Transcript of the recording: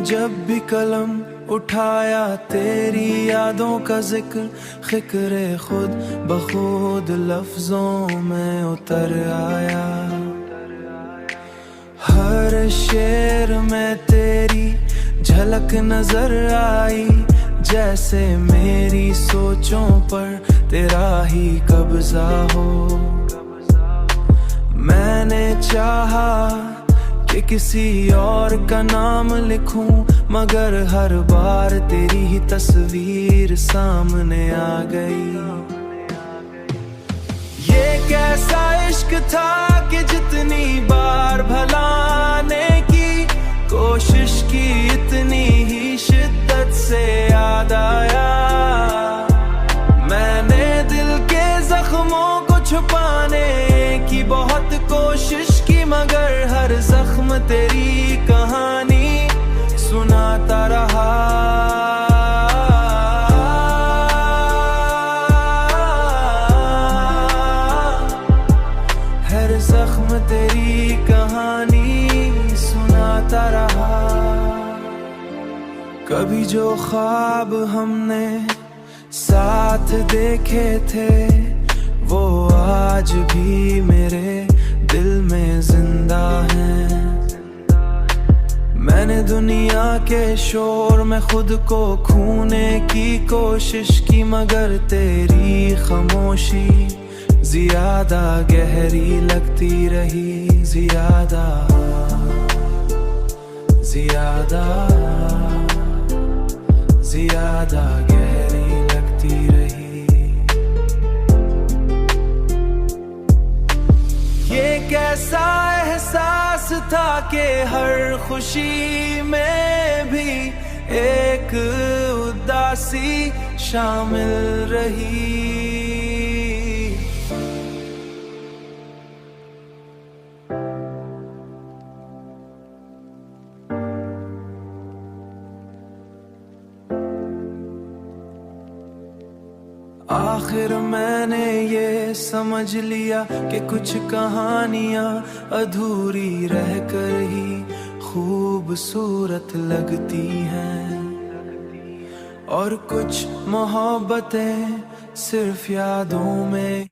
जब भी कलम उठाया तेरी यादों का जिक्र ख़िक्रे खुद बखुद लफ्जों में उतर आया। हर शेर में तेरी झलक नजर आई, जैसे मेरी सोचों पर तेरा ही कब्जा हो। मैंने चाहा कि किसी और का नाम लिखूं, मगर हर बार तेरी ही तस्वीर सामने आ गई। ये कैसा इश्क था कि जितनी बार भुलाने की कोशिश की, इतनी ही शिद्दत से याद आया। मैंने दिल के जख्मों को छुपाने की बहुत कोशिश की, मगर हर जख्म तेरी कहानी सुनाता रहा। हर जख्म तेरी कहानी सुनाता रहा। कभी जो ख्वाब हमने साथ देखे थे, वो आज भी मेरे दिल में जिंदा हैं। मैंने दुनिया के शोर में खुद को खोने की कोशिश की, मगर तेरी खामोशी ज्यादा गहरी लगती रही। ज्यादा ज्यादा ज्यादा गहरी लगती रही। ये कैसा एहसास था कि हर खुशी में भी एक उदासी शामिल रही। आखिर मैंने ये समझ लिया कि कुछ कहानियां अधूरी रहकर ही खूबसूरत लगती हैं, और कुछ मोहब्बतें सिर्फ यादों में